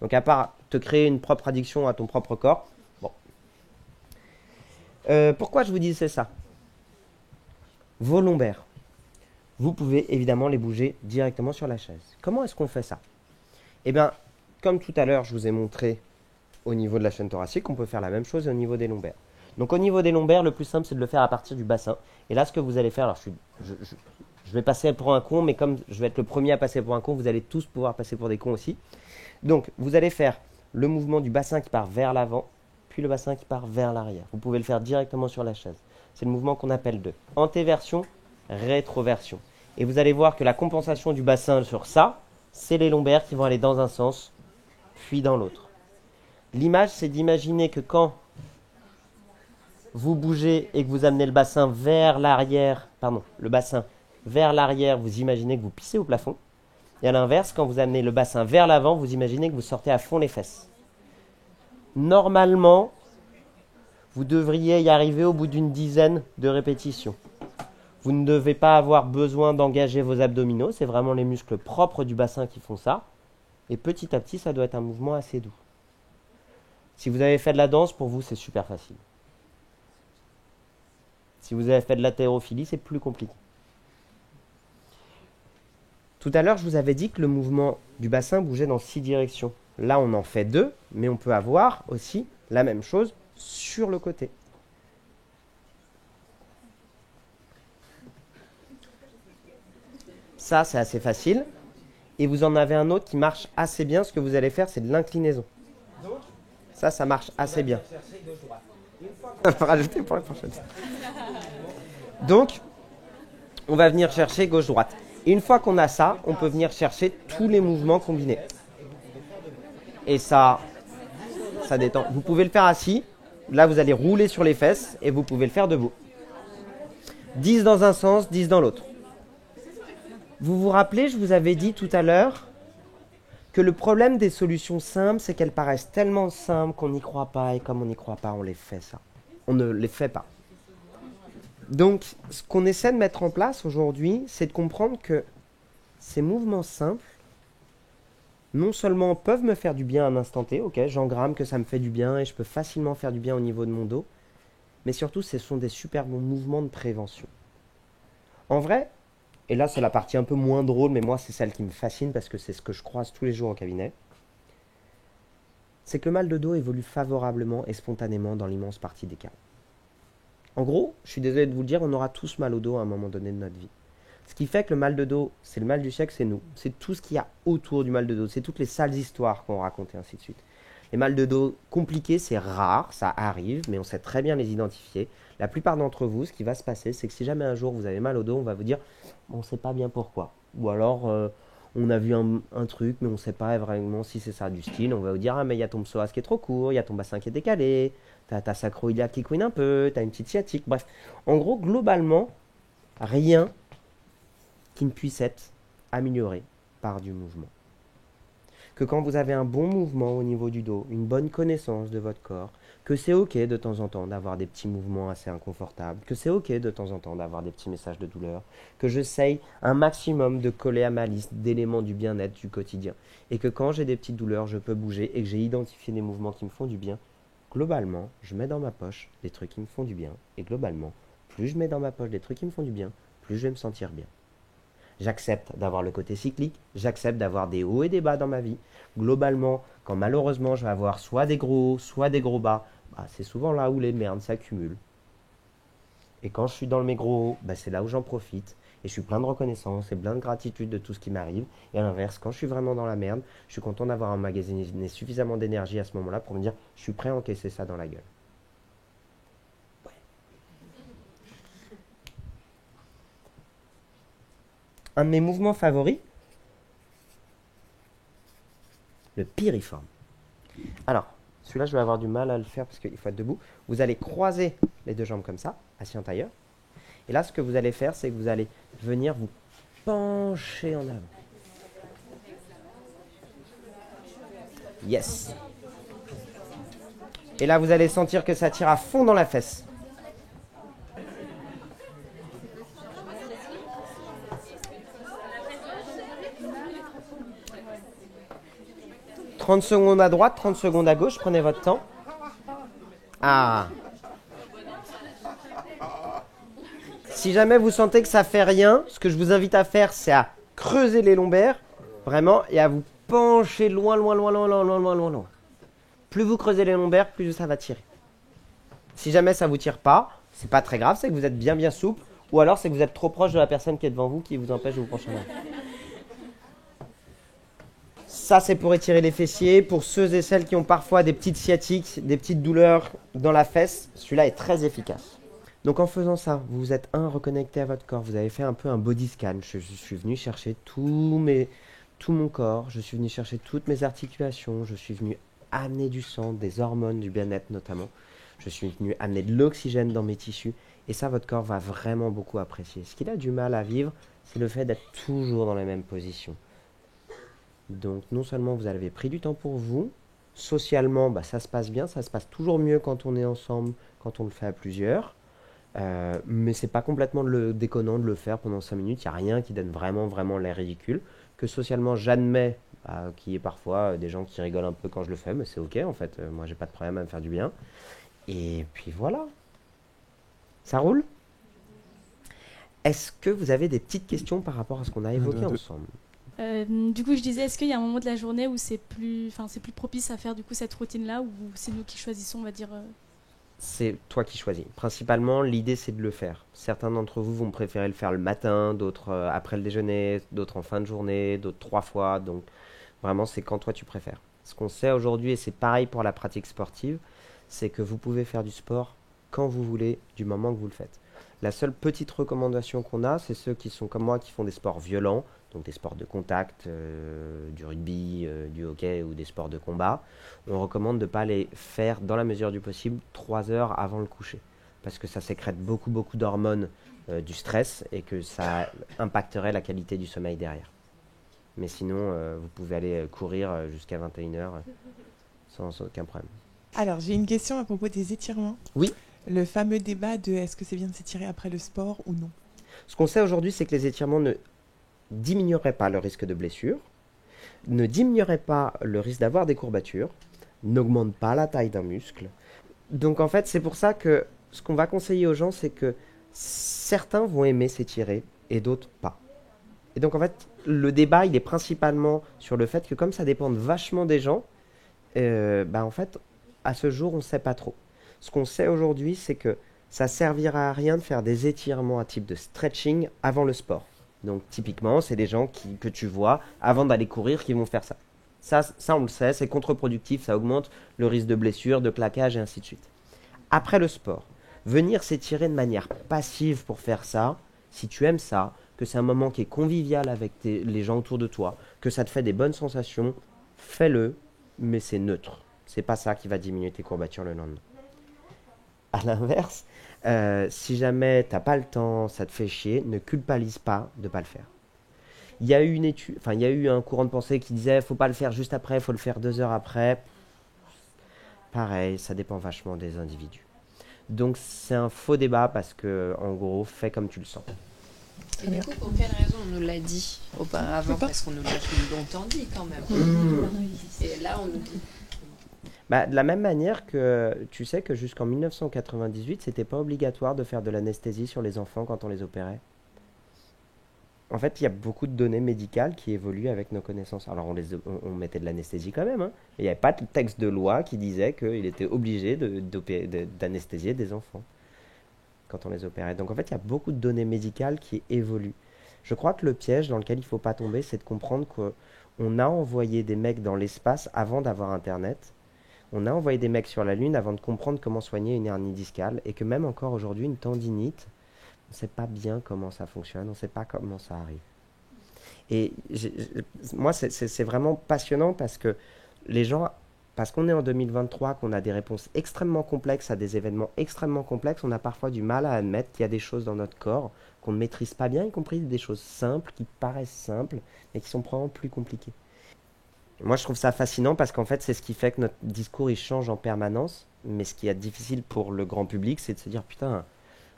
Speaker 1: Donc, à part te créer une propre addiction à ton propre corps, bon. Pourquoi je vous disais ça? Vos lombaires, vous pouvez évidemment les bouger directement sur la chaise. Comment est-ce qu'on fait ça? Eh bien, comme tout à l'heure, je vous ai montré au niveau de la chaîne thoracique, on peut faire la même chose au niveau des lombaires. Donc, au niveau des lombaires, le plus simple, c'est de le faire à partir du bassin. Et là, ce que vous allez faire, alors je vais passer pour un con, mais comme je vais être le premier à passer pour un con, vous allez tous pouvoir passer pour des cons aussi. Donc, vous allez faire le mouvement du bassin qui part vers l'avant, puis le bassin qui part vers l'arrière. Vous pouvez le faire directement sur la chaise. C'est le mouvement qu'on appelle de antéversion, rétroversion. Et vous allez voir que la compensation du bassin sur ça, c'est les lombaires qui vont aller dans un sens, puis dans l'autre. L'image, c'est d'imaginer que quand vous bougez et que vous amenez le bassin vers l'arrière, vous imaginez que vous pissez au plafond. Et à l'inverse, quand vous amenez le bassin vers l'avant, vous imaginez que vous sortez à fond les fesses. Normalement, vous devriez y arriver au bout d'une dizaine de répétitions. Vous ne devez pas avoir besoin d'engager vos abdominaux, c'est vraiment les muscles propres du bassin qui font ça. Et petit à petit, ça doit être un mouvement assez doux. Si vous avez fait de la danse, pour vous, c'est super facile. Si vous avez fait de l'haltérophilie, c'est plus compliqué. Tout à l'heure, je vous avais dit que le mouvement du bassin bougeait dans 6 directions. Là, on en fait 2, mais on peut avoir aussi la même chose sur le côté. Ça, c'est assez facile. Et vous en avez un autre qui marche assez bien. Ce que vous allez faire, c'est de l'inclinaison. Ça marche assez bien. On va rajouter pour la prochaine. Donc, on va venir chercher gauche-droite. Et une fois qu'on a ça, on peut venir chercher tous les mouvements combinés. Et ça détend. Vous pouvez le faire assis. Là, vous allez rouler sur les fesses et vous pouvez le faire debout. 10 dans un sens, 10 dans l'autre. Vous vous rappelez, je vous avais dit tout à l'heure que le problème des solutions simples, c'est qu'elles paraissent tellement simples qu'on n'y croit pas. Et comme on n'y croit pas, on les fait ça. On ne les fait pas. Donc, ce qu'on essaie de mettre en place aujourd'hui, c'est de comprendre que ces mouvements simples, non seulement peuvent me faire du bien à un instant T, ok, j'engramme que ça me fait du bien et je peux facilement faire du bien au niveau de mon dos, mais surtout, ce sont des super bons mouvements de prévention. En vrai, et là c'est la partie un peu moins drôle, mais moi c'est celle qui me fascine parce que c'est ce que je croise tous les jours en cabinet, c'est que le mal de dos évolue favorablement et spontanément dans l'immense partie des cas. En gros, je suis désolé de vous le dire, on aura tous mal au dos à un moment donné de notre vie. Ce qui fait que le mal de dos, c'est le mal du siècle, c'est nous. C'est tout ce qu'il y a autour du mal de dos. C'est toutes les sales histoires qu'on raconte et ainsi de suite. Les mal de dos compliqués, c'est rare, ça arrive, mais on sait très bien les identifier. La plupart d'entre vous, ce qui va se passer, c'est que si jamais un jour vous avez mal au dos, on va vous dire on ne sait pas bien pourquoi. Ou alors, on a vu un truc, mais on ne sait pas vraiment si c'est ça du style. On va vous dire ah mais il y a ton psoas qui est trop court, il y a ton bassin qui est décalé, t'as ta sacro-iliaque qui couine un peu, t'as une petite sciatique. Bref, en gros, globalement, rien qui ne puisse être amélioré par du mouvement. Que quand vous avez un bon mouvement au niveau du dos, une bonne connaissance de votre corps, que c'est ok de temps en temps d'avoir des petits mouvements assez inconfortables, que c'est ok de temps en temps d'avoir des petits messages de douleur, que j'essaye un maximum de coller à ma liste d'éléments du bien-être du quotidien, et que quand j'ai des petites douleurs, je peux bouger et que j'ai identifié des mouvements qui me font du bien, globalement, je mets dans ma poche des trucs qui me font du bien, et globalement, plus je mets dans ma poche des trucs qui me font du bien, plus je vais me sentir bien. J'accepte d'avoir le côté cyclique, j'accepte d'avoir des hauts et des bas dans ma vie. Globalement, quand malheureusement je vais avoir soit des gros hauts, soit des gros bas, c'est souvent là où les merdes s'accumulent. Et quand je suis dans mes gros hauts, c'est là où j'en profite. Et je suis plein de reconnaissance et plein de gratitude de tout ce qui m'arrive. Et à l'inverse, quand je suis vraiment dans la merde, je suis content d'avoir emmagasiné suffisamment d'énergie à ce moment-là pour me dire je suis prêt à encaisser ça dans la gueule. Un de mes mouvements favoris, le piriforme. Alors, celui-là, je vais avoir du mal à le faire parce qu'il faut être debout. Vous allez croiser les deux jambes comme ça, assis en tailleur. Et là, ce que vous allez faire, c'est que vous allez venir vous pencher en avant. Yes. Et là, vous allez sentir que ça tire à fond dans la fesse. « 30 secondes à droite, 30 secondes à gauche, prenez votre temps. » Ah. Si jamais vous sentez que ça fait rien, ce que je vous invite à faire, c'est à creuser les lombaires, vraiment, et à vous pencher loin. Plus vous creusez les lombaires, plus ça va tirer. Si jamais ça vous tire pas, c'est pas très grave, c'est que vous êtes bien souple, ou alors c'est que vous êtes trop proche de la personne qui est devant vous qui vous empêche de vous pencher en avant. Ça, c'est pour étirer les fessiers. Pour ceux et celles qui ont parfois des petites sciatiques, des petites douleurs dans la fesse, celui-là est très efficace. Donc en faisant ça, vous vous êtes reconnecté à votre corps, vous avez fait un peu un body scan. Je suis venu chercher tout mon corps, je suis venu chercher toutes mes articulations, je suis venu amener du sang, des hormones, du bien-être notamment. Je suis venu amener de l'oxygène dans mes tissus. Et ça, votre corps va vraiment beaucoup apprécier. Ce qu'il a du mal à vivre, c'est le fait d'être toujours dans la même position. Donc non seulement vous avez pris du temps pour vous, socialement, bah, ça se passe bien, ça se passe toujours mieux quand on est ensemble, quand on le fait à plusieurs. Mais c'est pas complètement déconnant de le faire pendant 5 minutes. Il n'y a rien qui donne vraiment, vraiment l'air ridicule. Que socialement, j'admets qu'il y ait parfois des gens qui rigolent un peu quand je le fais, mais c'est ok en fait. Moi, j'ai pas de problème à me faire du bien. Et puis voilà. Ça roule? Est-ce que vous avez des petites questions par rapport à ce qu'on a évoqué ensemble?
Speaker 2: Du coup, je disais, est-ce qu'il y a un moment de la journée où c'est plus propice à faire du coup cette routine-là, ou c'est nous qui choisissons, on va dire
Speaker 1: C'est toi qui choisis. Principalement, l'idée c'est de le faire. Certains d'entre vous vont préférer le faire le matin, d'autres après le déjeuner, d'autres en fin de journée, d'autres 3 fois. Donc vraiment, c'est quand toi tu préfères. Ce qu'on sait aujourd'hui, et c'est pareil pour la pratique sportive, c'est que vous pouvez faire du sport quand vous voulez, du moment que vous le faites. La seule petite recommandation qu'on a, c'est ceux qui sont comme moi, qui font des sports violents, donc des sports de contact, du rugby, du hockey ou des sports de combat. On recommande de ne pas les faire dans la mesure du possible 3 heures avant le coucher. Parce que ça sécrète beaucoup, beaucoup d'hormones du stress et que ça impacterait la qualité du sommeil derrière. Mais sinon, vous pouvez aller courir jusqu'à 21 heures sans aucun problème.
Speaker 3: Alors, j'ai une question à propos des étirements.
Speaker 1: Oui.
Speaker 3: Le fameux débat de est-ce que c'est bien de s'étirer après le sport ou non?
Speaker 1: Ce qu'on sait aujourd'hui, c'est que les étirements ne diminueraient pas le risque de blessure, ne diminueraient pas le risque d'avoir des courbatures, n'augmentent pas la taille d'un muscle. Donc en fait, c'est pour ça que ce qu'on va conseiller aux gens, c'est que certains vont aimer s'étirer et d'autres pas. Et donc en fait, le débat, il est principalement sur le fait que comme ça dépend vachement des gens, en fait, à ce jour, on ne sait pas trop. Ce qu'on sait aujourd'hui, c'est que ça servira à rien de faire des étirements à type de stretching avant le sport. Donc typiquement, c'est des gens que tu vois avant d'aller courir qui vont faire ça. Ça, on le sait, c'est contre-productif, ça augmente le risque de blessure, de claquage et ainsi de suite. Après le sport, venir s'étirer de manière passive pour faire ça, si tu aimes ça, que c'est un moment qui est convivial avec les gens autour de toi, que ça te fait des bonnes sensations, fais-le, mais c'est neutre. C'est pas ça qui va diminuer tes courbatures le lendemain. À l'inverse, si jamais t'as pas le temps, ça te fait chier, ne culpabilise pas de pas le faire. Il y a eu il y a eu un courant de pensée qui disait faut pas le faire juste après, faut le faire 2 heures après. Pareil, ça dépend vachement des individus. Donc c'est un faux débat parce que en gros, fais comme tu le sens.
Speaker 4: Et du coup, pour quelle raison on nous l'a dit auparavant? Parce qu'on nous l'a longtemps dit quand même. Et là, on nous dit.
Speaker 1: De la même manière que tu sais que jusqu'en 1998, c'était pas obligatoire de faire de l'anesthésie sur les enfants quand on les opérait. En fait, il y a beaucoup de données médicales qui évoluent avec nos connaissances. Alors, on mettait de l'anesthésie quand même, hein. Il n'y avait pas de texte de loi qui disait qu'il était obligé d'anesthésier des enfants quand on les opérait. Donc, en fait, il y a beaucoup de données médicales qui évoluent. Je crois que le piège dans lequel il ne faut pas tomber, c'est de comprendre qu'on a envoyé des mecs dans l'espace avant d'avoir Internet. On a envoyé des mecs sur la Lune avant de comprendre comment soigner une hernie discale et que même encore aujourd'hui, une tendinite, on ne sait pas bien comment ça fonctionne, on ne sait pas comment ça arrive. Et moi, c'est vraiment passionnant parce que les gens, parce qu'on est en 2023, qu'on a des réponses extrêmement complexes à des événements extrêmement complexes, on a parfois du mal à admettre qu'il y a des choses dans notre corps qu'on ne maîtrise pas bien, y compris des choses simples, qui paraissent simples, mais qui sont probablement plus compliquées. Moi, je trouve ça fascinant parce qu'en fait, c'est ce qui fait que notre discours, il change en permanence. Mais ce qui est difficile pour le grand public, c'est de se dire, putain,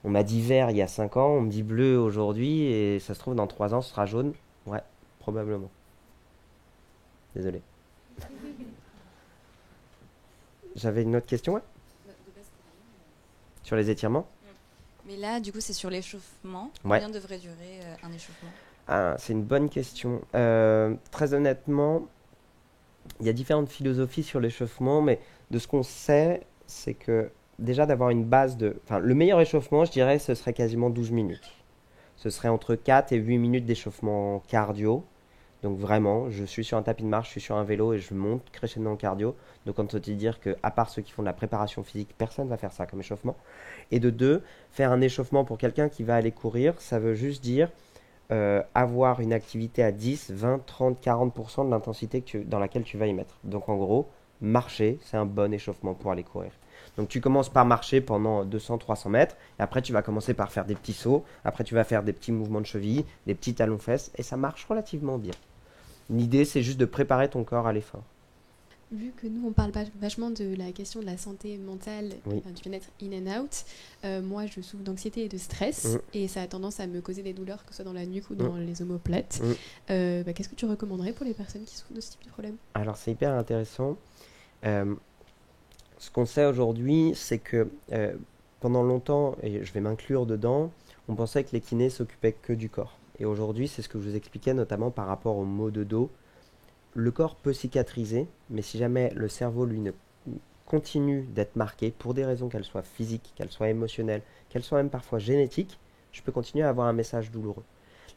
Speaker 1: on m'a dit vert il y a 5 ans, on me dit bleu aujourd'hui, et ça se trouve, dans 3 ans, ce sera jaune. Ouais, probablement. Désolé. J'avais une autre question, ouais? Sur les étirements?
Speaker 5: Mais là, du coup, c'est sur l'échauffement.
Speaker 1: Ouais.
Speaker 5: Combien devrait durer un échauffement?
Speaker 1: Ah, c'est une bonne question. Très honnêtement, il y a différentes philosophies sur l'échauffement, mais de ce qu'on sait, c'est que déjà d'avoir une base de... Enfin, le meilleur échauffement, je dirais, ce serait quasiment 12 minutes. Ce serait entre 4 et 8 minutes d'échauffement cardio. Donc vraiment, je suis sur un tapis de marche, je suis sur un vélo et je monte crescendo en cardio. Donc on peut te dire que, à part ceux qui font de la préparation physique, personne ne va faire ça comme échauffement. Et de deux, faire un échauffement pour quelqu'un qui va aller courir, ça veut juste dire avoir une activité à 10, 20, 30, 40% de l'intensité dans laquelle tu vas y mettre. Donc en gros, marcher, c'est un bon échauffement pour aller courir. Donc tu commences par marcher pendant 200, 300 mètres, et après tu vas commencer par faire des petits sauts, après tu vas faire des petits mouvements de cheville, des petits talons-fesses, et ça marche relativement bien. L'idée, c'est juste de préparer ton corps à l'effort.
Speaker 6: Vu que nous, on parle vachement de la question de la santé mentale,
Speaker 1: Oui.
Speaker 6: du bien-être in and out, moi, je souffre d'anxiété et de stress, et ça a tendance à me causer des douleurs, que ce soit dans la nuque ou dans les omoplates. Qu'est-ce que tu recommanderais pour les personnes qui souffrent de ce type de problème?
Speaker 1: Alors, c'est hyper intéressant. Ce qu'on sait aujourd'hui, c'est que pendant longtemps, et je vais m'inclure dedans, on pensait que les kinés s'occupaient que du corps. Et aujourd'hui, c'est ce que je vous expliquais, notamment par rapport aux maux de dos. Le corps peut cicatriser, mais si jamais le cerveau, lui, ne continue d'être marqué, pour des raisons qu'elles soient physiques, qu'elles soient émotionnelles, qu'elles soient même parfois génétiques, je peux continuer à avoir un message douloureux.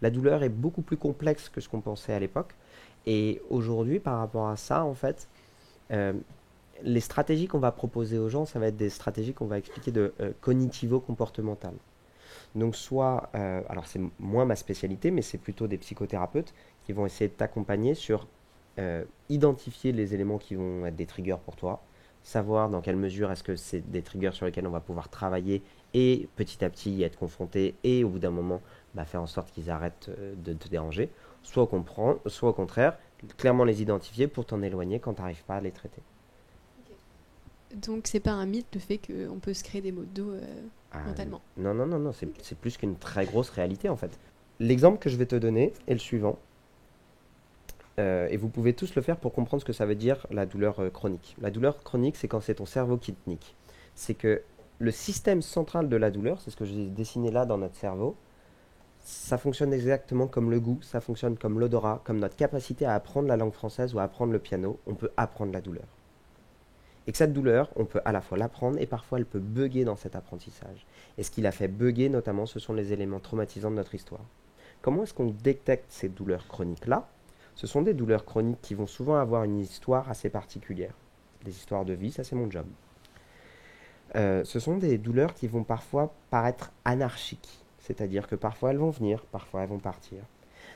Speaker 1: La douleur est beaucoup plus complexe que ce qu'on pensait à l'époque. Et aujourd'hui, par rapport à ça, en fait, les stratégies qu'on va proposer aux gens, ça va être des stratégies qu'on va expliquer de cognitivo-comportementales. Donc soit, alors c'est moins ma spécialité, mais c'est plutôt des psychothérapeutes qui vont essayer de t'accompagner sur identifier les éléments qui vont être des triggers pour toi, savoir dans quelle mesure est-ce que c'est des triggers sur lesquels on va pouvoir travailler et petit à petit y être confronté et au bout d'un moment faire en sorte qu'ils arrêtent de te déranger, soit au contraire, clairement les identifier pour t'en éloigner quand tu n'arrives pas à les traiter.
Speaker 6: Donc c'est pas un mythe le fait qu'on peut se créer des maux de dos mentalement.
Speaker 1: Non, c'est plus qu'une très grosse réalité en fait. L'exemple que je vais te donner est le suivant. Et vous pouvez tous le faire pour comprendre ce que ça veut dire la douleur chronique. La douleur chronique, c'est quand c'est ton cerveau qui te nique. C'est que le système central de la douleur, c'est ce que j'ai dessiné là dans notre cerveau, ça fonctionne exactement comme le goût, ça fonctionne comme l'odorat, comme notre capacité à apprendre la langue française ou à apprendre le piano, on peut apprendre la douleur. Et que cette douleur, on peut à la fois l'apprendre et parfois elle peut bugger dans cet apprentissage. Et ce qui la fait bugger notamment, ce sont les éléments traumatisants de notre histoire. Comment est-ce qu'on détecte ces douleurs chroniques-là ? Ce sont des douleurs chroniques qui vont souvent avoir une histoire assez particulière. Des histoires de vie, ça c'est mon job. Ce sont des douleurs qui vont parfois paraître anarchiques. C'est-à-dire que parfois elles vont venir, parfois elles vont partir.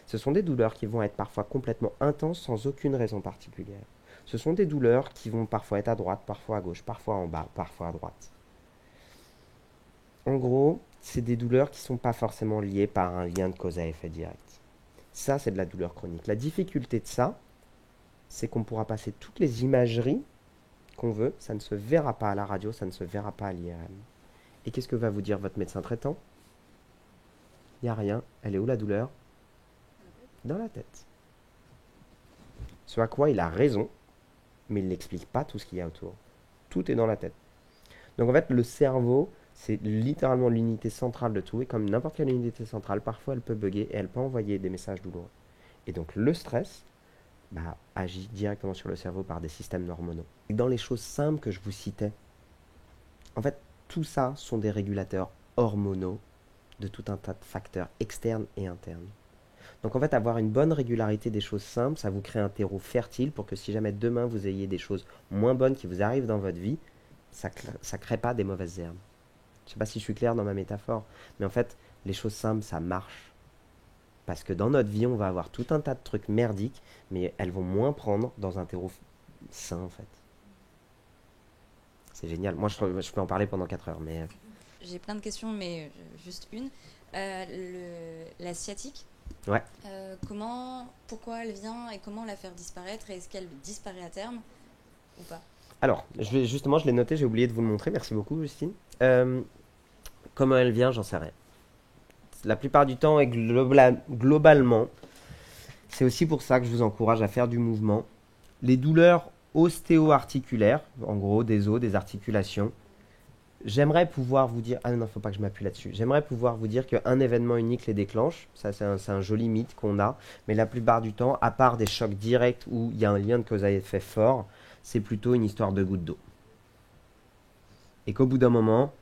Speaker 1: Ce sont des douleurs qui vont être parfois complètement intenses sans aucune raison particulière. Ce sont des douleurs qui vont parfois être à droite, parfois à gauche, parfois en bas, parfois à droite. En gros, c'est des douleurs qui ne sont pas forcément liées par un lien de cause à effet direct. Ça, c'est de la douleur chronique. La difficulté de ça, c'est qu'on pourra passer toutes les imageries qu'on veut, ça ne se verra pas à la radio, ça ne se verra pas à l'IRM. Et qu'est-ce que va vous dire votre médecin traitant ? Il n'y a rien. Elle est où la douleur ? Dans la tête. Ce à quoi il a raison, mais il n'explique pas tout ce qu'il y a autour. Tout est dans la tête. Donc en fait, le cerveau, c'est littéralement l'unité centrale de tout, et comme n'importe quelle unité centrale, parfois elle peut bugger et elle peut envoyer des messages douloureux. Et donc le stress agit directement sur le cerveau par des systèmes hormonaux. Et dans les choses simples que je vous citais, en fait, tout ça sont des régulateurs hormonaux de tout un tas de facteurs externes et internes. Donc en fait, avoir une bonne régularité des choses simples, ça vous crée un terreau fertile pour que si jamais demain vous ayez des choses moins bonnes qui vous arrivent dans votre vie, ça ne crée pas des mauvaises herbes. Je ne sais pas si je suis clair dans ma métaphore, mais en fait, les choses simples, ça marche. Parce que dans notre vie, on va avoir tout un tas de trucs merdiques, mais elles vont moins prendre dans un terreau sain, en fait. C'est génial. Moi, je peux en parler pendant 4 heures, mais...
Speaker 5: J'ai plein de questions, mais juste une. La sciatique,
Speaker 1: Ouais.
Speaker 5: pourquoi elle vient et comment la faire disparaître, et est-ce qu'elle disparaît à terme ou pas?
Speaker 1: Alors, je l'ai noté, j'ai oublié de vous le montrer, merci beaucoup Justine. Comment elle vient, j'en sais rien. La plupart du temps, et globalement, c'est aussi pour ça que je vous encourage à faire du mouvement. Les douleurs ostéo-articulaires, en gros des os, des articulations, j'aimerais pouvoir vous dire... Ah non, faut pas que je m'appuie là-dessus. J'aimerais pouvoir vous dire qu'un événement unique les déclenche. Ça, c'est un joli mythe qu'on a. Mais la plupart du temps, à part des chocs directs où il y a un lien de cause à effet fort, c'est plutôt une histoire de goutte d'eau. Et qu'au bout d'un moment,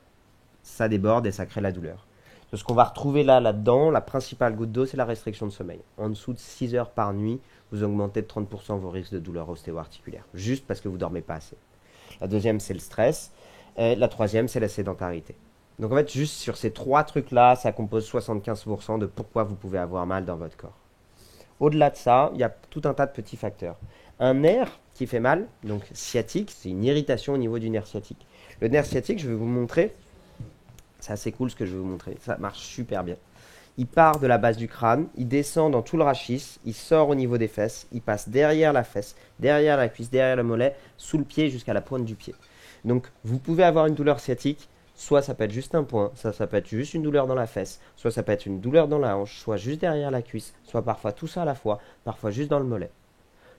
Speaker 1: ça déborde et ça crée la douleur. Ce qu'on va retrouver là-dedans, la principale goutte d'eau, c'est la restriction de sommeil. En dessous de 6 heures par nuit, vous augmentez de 30% vos risques de douleurs ostéo-articulaires, juste parce que vous ne dormez pas assez. La deuxième, c'est le stress. Et la troisième, c'est la sédentarité. Donc en fait, juste sur ces 3 trucs-là, ça compose 75% de pourquoi vous pouvez avoir mal dans votre corps. Au-delà de ça, il y a tout un tas de petits facteurs. Un nerf qui fait mal, donc sciatique, c'est une irritation au niveau du nerf sciatique. Le nerf sciatique, je vais vous montrer, c'est assez cool ce que je vais vous montrer, ça marche super bien. Il part de la base du crâne, il descend dans tout le rachis, il sort au niveau des fesses, il passe derrière la fesse, derrière la cuisse, derrière le mollet, sous le pied jusqu'à la pointe du pied. Donc vous pouvez avoir une douleur sciatique, soit ça peut être juste un point, ça peut être juste une douleur dans la fesse, soit ça peut être une douleur dans la hanche, soit juste derrière la cuisse, soit parfois tout ça à la fois, parfois juste dans le mollet.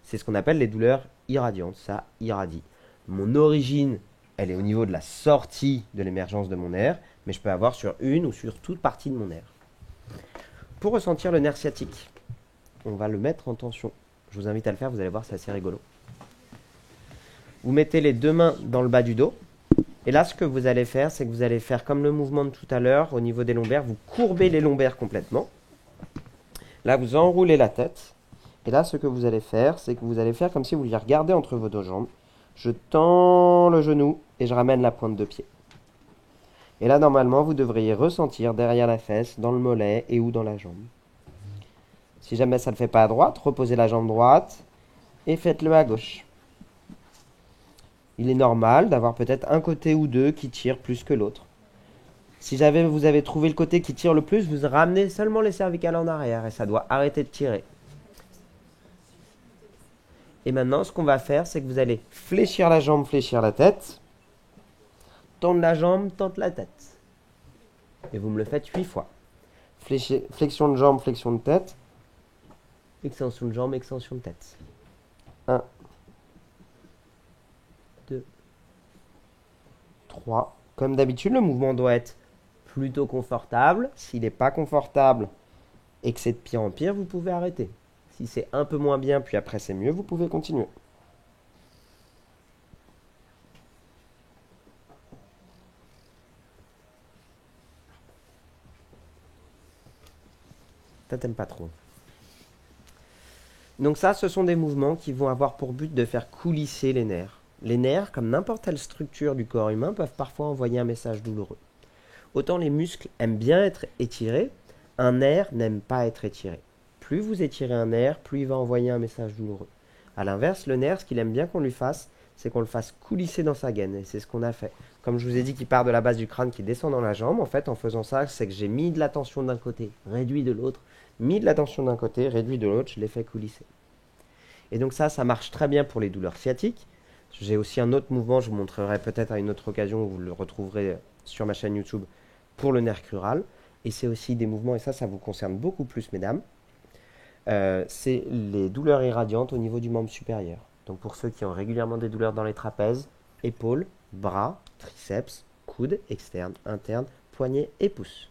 Speaker 1: C'est ce qu'on appelle les douleurs irradiantes, ça irradie. Mon origine, elle est au niveau de la sortie de l'émergence de mon nerf, mais je peux avoir sur une ou sur toute partie de mon nerf. Pour ressentir le nerf sciatique, on va le mettre en tension. Je vous invite à le faire, vous allez voir, c'est assez rigolo. Vous mettez les 2 mains dans le bas du dos. Et là, ce que vous allez faire, c'est que vous allez faire comme le mouvement de tout à l'heure au niveau des lombaires. Vous courbez les lombaires complètement. Là, vous enroulez la tête. Et là, ce que vous allez faire, c'est que vous allez faire comme si vous vouliez regarder entre vos 2 jambes. Je tends le genou et je ramène la pointe de pied. Et là, normalement, vous devriez ressentir derrière la fesse, dans le mollet et ou dans la jambe. Si jamais ça ne le fait pas à droite, reposez la jambe droite et faites-le à gauche. Il est normal d'avoir peut-être un côté ou 2 qui tire plus que l'autre. Si vous avez trouvé le côté qui tire le plus, vous ramenez seulement les cervicales en arrière et ça doit arrêter de tirer. Et maintenant, ce qu'on va faire, c'est que vous allez fléchir la jambe, fléchir la tête. Tendre la jambe, tendre la tête. Et vous me le faites 8 fois. Flexion de jambe, flexion de tête. Extension de jambe, extension de tête. 1, 2, 3. Comme d'habitude, le mouvement doit être plutôt confortable. S'il n'est pas confortable et que c'est de pire en pire, vous pouvez arrêter. Si c'est un peu moins bien, puis après c'est mieux, vous pouvez continuer. Ça t'aime pas trop. Donc ça, ce sont des mouvements qui vont avoir pour but de faire coulisser les nerfs. Les nerfs, comme n'importe quelle structure du corps humain, peuvent parfois envoyer un message douloureux. Autant les muscles aiment bien être étirés, un nerf n'aime pas être étiré. Plus vous étirez un nerf, plus il va envoyer un message douloureux. A l'inverse, le nerf, ce qu'il aime bien qu'on lui fasse, c'est qu'on le fasse coulisser dans sa gaine. Et c'est ce qu'on a fait. Comme je vous ai dit qu'il part de la base du crâne, qui descend dans la jambe, en fait, en faisant ça, c'est que j'ai mis de la tension d'un côté, réduit de l'autre, mis de la tension d'un côté, réduit de l'autre, je l'ai fait coulisser. Et donc ça marche très bien pour les douleurs sciatiques. J'ai aussi un autre mouvement, je vous montrerai peut-être à une autre occasion, vous le retrouverez sur ma chaîne YouTube, pour le nerf crural. Et c'est aussi des mouvements, et ça vous concerne beaucoup plus, mesdames, c'est les douleurs irradiantes au niveau du membre supérieur. Donc pour ceux qui ont régulièrement des douleurs dans les trapèzes, épaules, bras, triceps, coudes, externes, internes, poignets et pouces.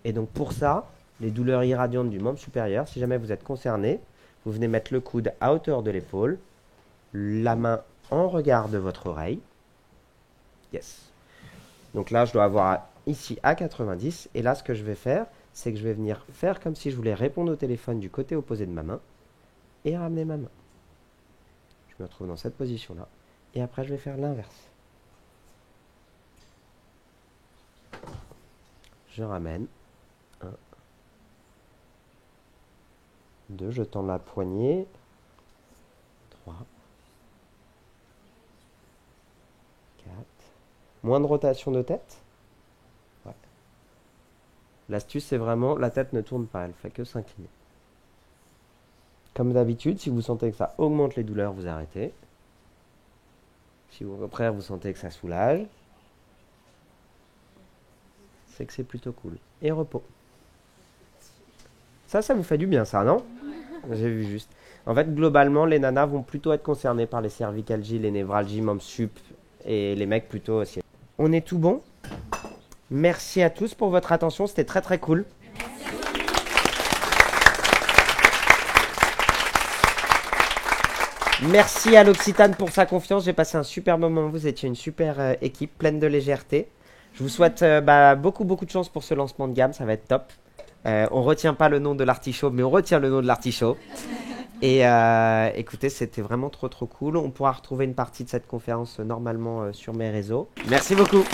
Speaker 1: Et donc pour ça, les douleurs irradiantes du membre supérieur, si jamais vous êtes concerné, vous venez mettre le coude à hauteur de l'épaule, la main en regard de votre oreille. Yes. Donc là, je dois avoir ici à 90. Et là, ce que je vais faire, c'est que je vais venir faire comme si je voulais répondre au téléphone du côté opposé de ma main et ramener ma main. Je me retrouve dans cette position-là. Et après, je vais faire l'inverse. Je ramène. 1, 2, je tends la poignée. 3, 4. Moins de rotation de tête. Ouais. L'astuce, c'est vraiment, la tête ne tourne pas, elle fait que s'incliner. Comme d'habitude, si vous sentez que ça augmente les douleurs, vous arrêtez. Si au contraire, vous sentez que ça soulage, c'est que c'est plutôt cool. Et repos. Ça vous fait du bien, ça, non? J'ai vu juste. En fait, globalement, les nanas vont plutôt être concernées par les cervicalgies, les névralgies, membres sup, et les mecs plutôt aussi. On est tout bon. Merci à tous pour votre attention, c'était très très cool. Merci à l'Occitane pour sa confiance, j'ai passé un super moment, vous étiez une super équipe pleine de légèreté. Je vous souhaite beaucoup de chance pour ce lancement de gamme, ça va être top. On retient pas le nom de l'artichaut, mais on retient le nom de l'artichaut. Et écoutez, c'était vraiment trop cool. On pourra retrouver une partie de cette conférence normalement sur mes réseaux. Merci beaucoup.